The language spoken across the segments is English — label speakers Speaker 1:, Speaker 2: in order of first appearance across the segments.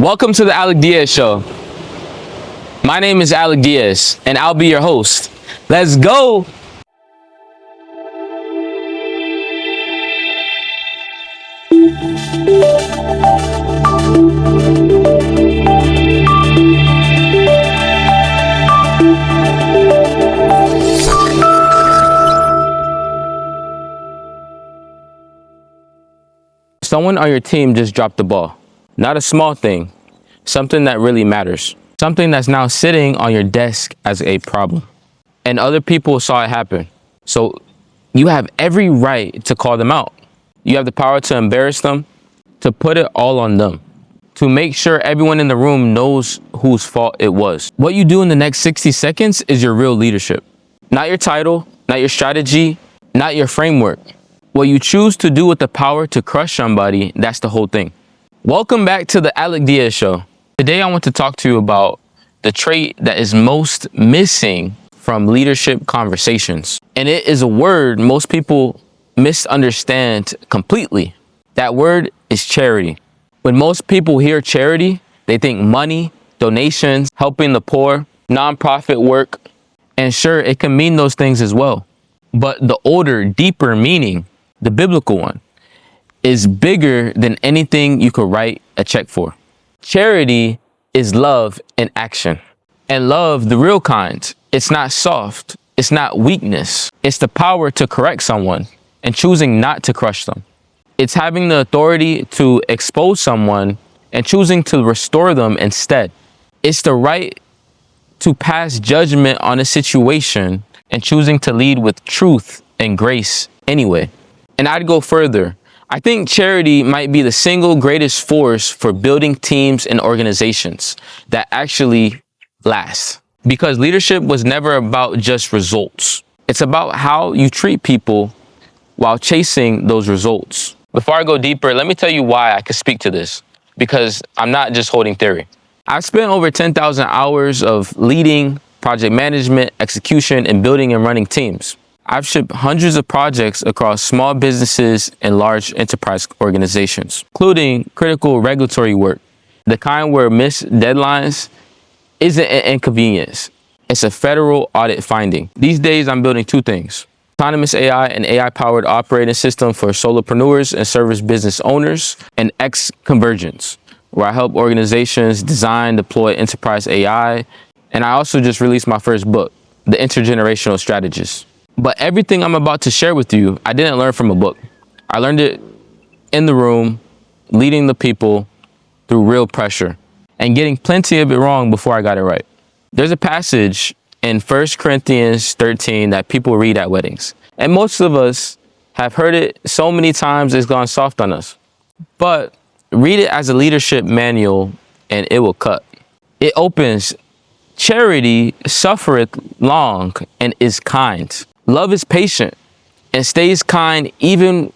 Speaker 1: Welcome to the Alec Diaz Show. My name is Alec Diaz, and I'll be your host. Let's go! Someone on your team just dropped the ball. Not a small thing, something that really matters. Something that's now sitting on your desk as a problem. And other people saw it happen. So you have every right to call them out. You have the power to embarrass them, to put it all on them, to make sure everyone in the room knows whose fault it was. What you do in the next 60 seconds is your real leadership. Not your title, not your strategy, not your framework. What you choose to do with the power to crush somebody, that's the whole thing. Welcome back to the Alec Diaz Show. Today I want to talk to you about the trait that is most missing from leadership conversations. And it is a word most people misunderstand completely. That word is charity. When most people hear charity, they think money, donations, helping the poor, nonprofit work. And sure, it can mean those things as well. But the older, deeper meaning, the biblical one, is bigger than anything you could write a check for. Charity is love in action. And love, the real kind, it's not soft, it's not weakness. It's the power to correct someone and choosing not to crush them. It's having the authority to expose someone and choosing to restore them instead. It's the right to pass judgment on a situation and choosing to lead with truth and grace anyway. And I'd go further. I think charity might be the single greatest force for building teams and organizations that actually last. Because leadership was never about just results. It's about how you treat people while chasing those results. Before I go deeper, let me tell you why I could speak to this. Because I'm not just holding theory. I've spent over 10,000 hours of leading, project management, execution, and building and running teams. I've shipped hundreds of projects across small businesses and large enterprise organizations, including critical regulatory work, the kind where missed deadlines isn't an inconvenience. It's a federal audit finding. These days, I'm building two things: autonomous AI and AI-powered operating system for solopreneurs and service business owners, and X Convergence, where I help organizations design, deploy enterprise AI. And I also just released my first book, The Intergenerational Strategist. But everything I'm about to share with you, I didn't learn from a book. I learned it in the room, leading the people through real pressure and getting plenty of it wrong before I got it right. There's a passage in 1 Corinthians 13 that people read at weddings. And most of us have heard it so many times it's gone soft on us. But read it as a leadership manual and it will cut. It opens, "Charity suffereth long and is kind. Love is patient and stays kind even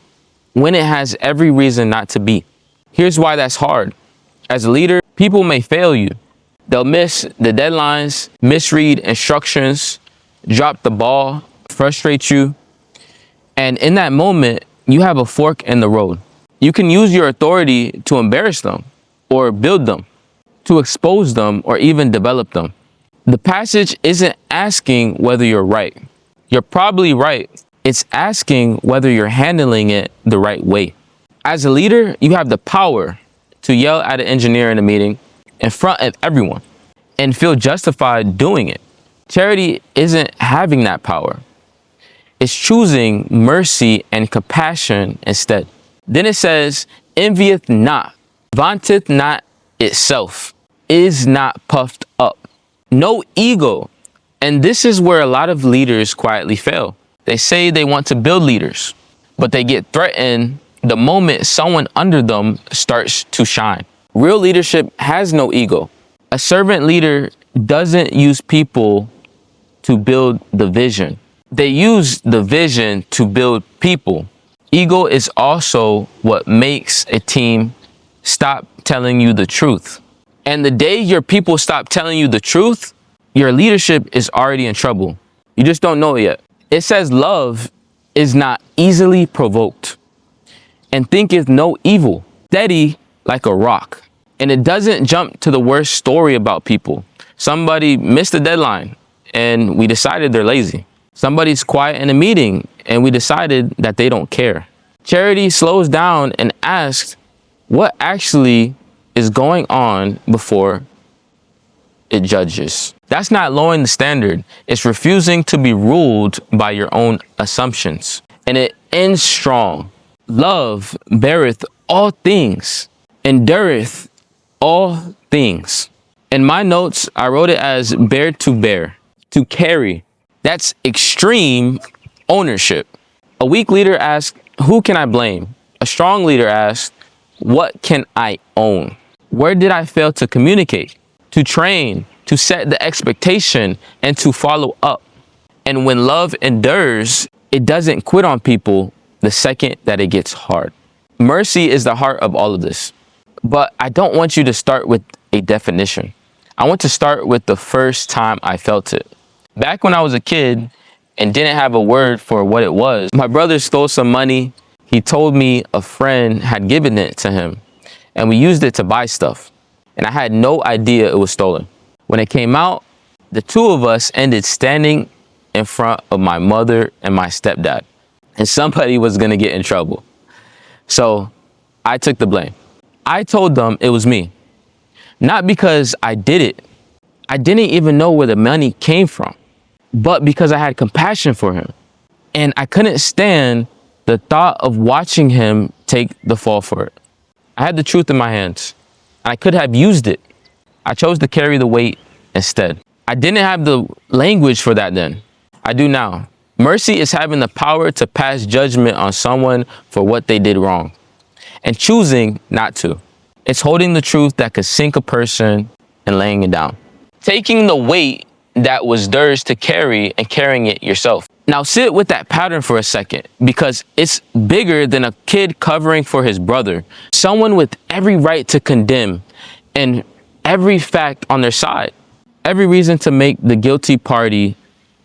Speaker 1: when it has every reason not to be." Here's why that's hard. As a leader, people may fail you. They'll miss the deadlines, misread instructions, drop the ball, frustrate you. And in that moment, you have a fork in the road. You can use your authority to embarrass them or build them, to expose them or even develop them. The passage isn't asking whether you're right. You're probably right. It's asking whether you're handling it the right way. As a leader, you have the power to yell at an engineer in a meeting in front of everyone and feel justified doing it. Charity isn't having that power. It's choosing mercy and compassion instead. Then it says, "Envieth not, vaunteth not itself, is not puffed up." No ego. And this is where a lot of leaders quietly fail. They say they want to build leaders, but they get threatened the moment someone under them starts to shine. Real leadership has no ego. A servant leader doesn't use people to build the vision. They use the vision to build people. Ego is also what makes a team stop telling you the truth. And the day your people stop telling you the truth, your leadership is already in trouble. You just don't know it yet. It says love is not easily provoked and thinketh no evil, steady like a rock. And it doesn't jump to the worst story about people. Somebody missed a deadline and we decided they're lazy. Somebody's quiet in a meeting and we decided that they don't care. Charity slows down and asks what actually is going on before it judges. That's not lowering the standard. It's refusing to be ruled by your own assumptions. And it ends strong. Love beareth all things, endureth all things. In my notes, I wrote it as bear, to carry. That's extreme ownership. A weak leader asks, who can I blame? A strong leader asks, what can I own? Where did I fail to communicate, to train, to set the expectation, and to follow up? And when love endures, it doesn't quit on people the second that it gets hard. Mercy is the heart of all of this. But I don't want you to start with a definition. I want to start with the first time I felt it. Back when I was a kid and didn't have a word for what it was, my brother stole some money. He told me a friend had given it to him and we used it to buy stuff. And I had no idea it was stolen. When it came out, the two of us ended standing in front of my mother and my stepdad. And somebody was gonna get in trouble. So I took the blame. I told them it was me. Not because I did it. I didn't even know where the money came from, but because I had compassion for him. And I couldn't stand the thought of watching him take the fall for it. I had the truth in my hands. I could have used it. I chose to carry the weight instead. I didn't have the language for that then. I do now. Mercy is having the power to pass judgment on someone for what they did wrong and choosing not to. It's holding the truth that could sink a person and laying it down. Taking the weight that was theirs to carry and carrying it yourself. Now sit with that pattern for a second, because it's bigger than a kid covering for his brother. Someone with every right to condemn and every fact on their side. Every reason to make the guilty party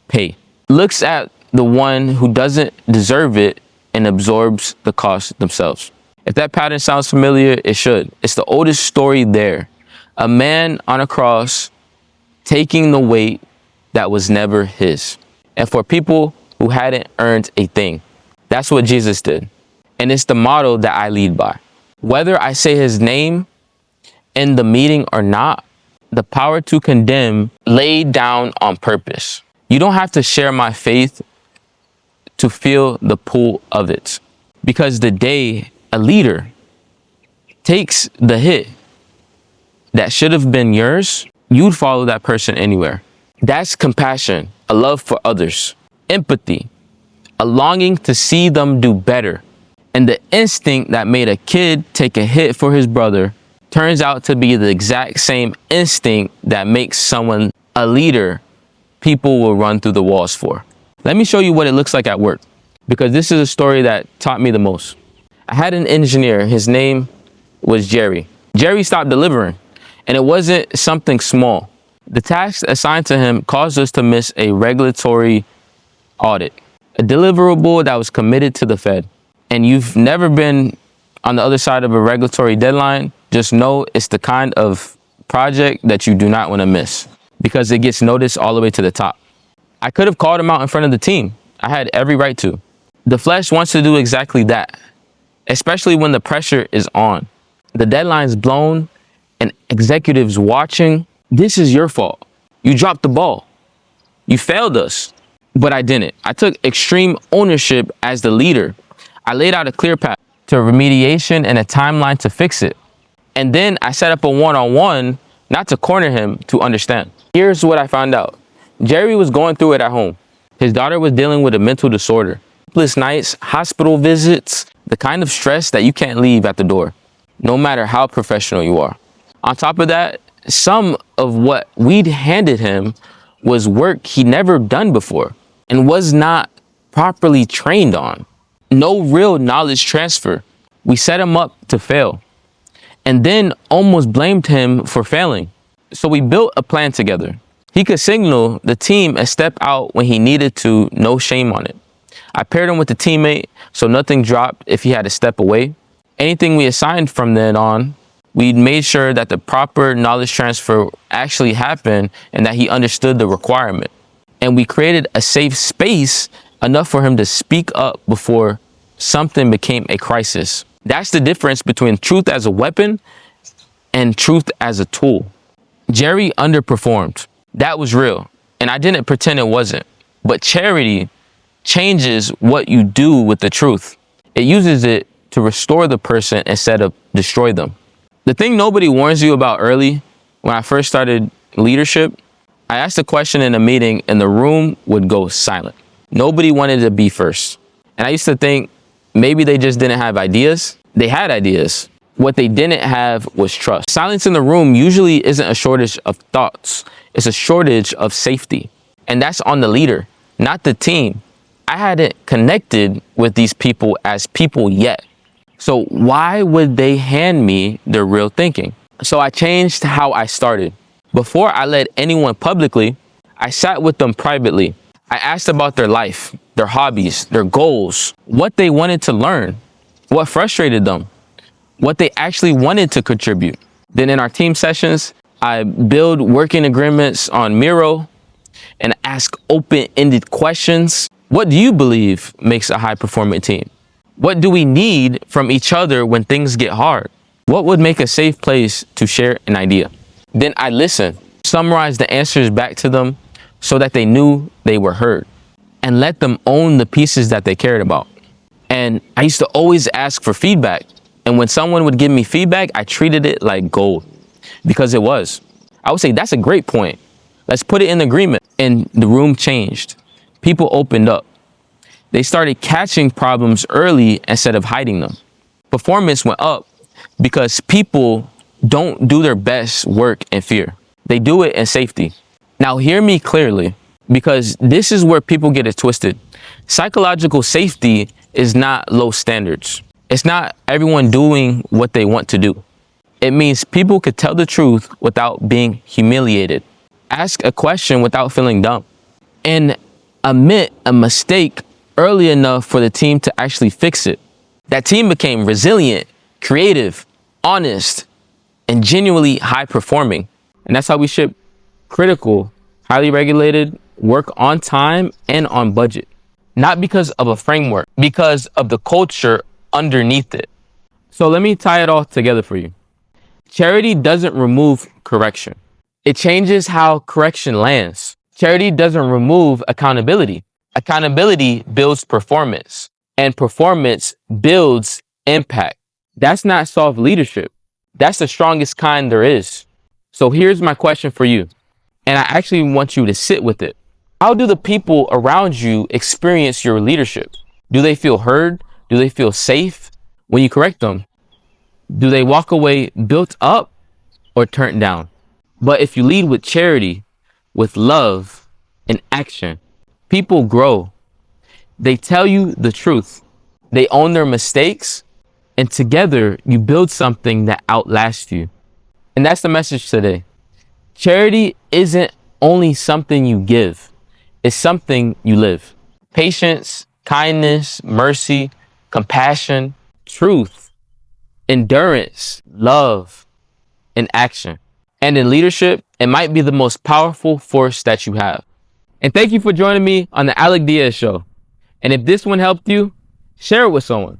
Speaker 1: pay. Looks at the one who doesn't deserve it and absorbs the cost themselves. If that pattern sounds familiar, it should. It's the oldest story there. A man on a cross taking the weight that was never his. And for people who hadn't earned a thing. That's what Jesus did. And it's the model that I lead by. Whether I say his name in the meeting or not, the power to condemn laid down on purpose. You don't have to share my faith to feel the pull of it. Because the day a leader takes the hit that should have been yours, you'd follow that person anywhere. That's compassion, a love for others, empathy, a longing to see them do better. And the instinct that made a kid take a hit for his brother turns out to be the exact same instinct that makes someone a leader people will run through the walls for. Let me show you what it looks like at work, because this is a story that taught me the most. I had an engineer, his name was Jerry. Jerry stopped delivering, and it wasn't something small. The tasks assigned to him caused us to miss a regulatory audit, a deliverable that was committed to the Fed. And you've never been on the other side of a regulatory deadline, just know it's the kind of project that you do not want to miss, because it gets noticed all the way to the top. I could have called him out in front of the team. I had every right to. The flesh wants to do exactly that, especially when the pressure is on. The deadline's blown and executives watching. This is your fault. You dropped the ball. You failed us. But I didn't. I took extreme ownership as the leader. I laid out a clear path to remediation and a timeline to fix it. And then I set up a one-on-one, not to corner him, to understand. Here's what I found out. Jerry was going through it at home. His daughter was dealing with a mental disorder. Sleepless nights, hospital visits, the kind of stress that you can't leave at the door, no matter how professional you are. On top of that, some of what we'd handed him was work he'd never done before and was not properly trained on. No real knowledge transfer. We set him up to fail and then almost blamed him for failing. So we built a plan together. He could signal the team a step out when he needed to, no shame on it. I paired him with a teammate so nothing dropped if he had to step away. Anything we assigned from then on, We made sure that the proper knowledge transfer actually happened and that he understood the requirement. And we created a safe space enough for him to speak up before something became a crisis. That's the difference between truth as a weapon and truth as a tool. Jerry underperformed. That was real. And I didn't pretend it wasn't. But charity changes what you do with the truth. It uses it to restore the person instead of destroy them. The thing nobody warns you about early, when I first started leadership, I asked a question in a meeting and the room would go silent. Nobody wanted to be first. And I used to think maybe they just didn't have ideas. They had ideas. What they didn't have was trust. Silence in the room usually isn't a shortage of thoughts. It's a shortage of safety. And that's on the leader, not the team. I hadn't connected with these people as people yet. So why would they hand me their real thinking? So I changed how I started. Before I led anyone publicly, I sat with them privately. I asked about their life, their hobbies, their goals, what they wanted to learn, what frustrated them, what they actually wanted to contribute. Then in our team sessions, I build working agreements on Miro and ask open-ended questions. What do you believe makes a high-performing team? What do we need from each other when things get hard? What would make a safe place to share an idea? Then I listen, summarize the answers back to them so that they knew they were heard, and let them own the pieces that they cared about. And I used to always ask for feedback. And when someone would give me feedback, I treated it like gold, because it was. I would say, that's a great point. Let's put it in agreement. And the room changed. People opened up. They started catching problems early instead of hiding them. Performance went up because people don't do their best work in fear. They do it in safety. Now hear me clearly, because this is where people get it twisted. Psychological safety is not low standards. It's not everyone doing what they want to do. It means people could tell the truth without being humiliated. Ask a question without feeling dumb. And admit a mistake early enough for the team to actually fix it. That team became resilient, creative, honest, and genuinely high performing. And that's how we ship critical, highly regulated work on time and on budget. Not because of a framework, because of the culture underneath it. So let me tie it all together for you. Charity doesn't remove correction. It changes how correction lands. Charity doesn't remove accountability. Accountability builds performance, and performance builds impact. That's not soft leadership. That's the strongest kind there is. So here's my question for you, and I actually want you to sit with it. How do the people around you experience your leadership? Do they feel heard? Do they feel safe when you correct them? Do they walk away built up or turned down? But if you lead with charity, with love and action, people grow. They tell you the truth. They own their mistakes, and together you build something that outlasts you. And that's the message today. Charity isn't only something you give. It's something you live. Patience, kindness, mercy, compassion, truth, endurance, love, and action. And in leadership, it might be the most powerful force that you have. And thank you for joining me on the Alec Diaz Show. And if this one helped you, share it with someone.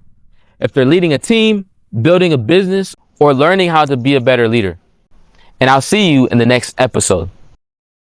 Speaker 1: If they're leading a team, building a business, or learning how to be a better leader. And I'll see you in the next episode.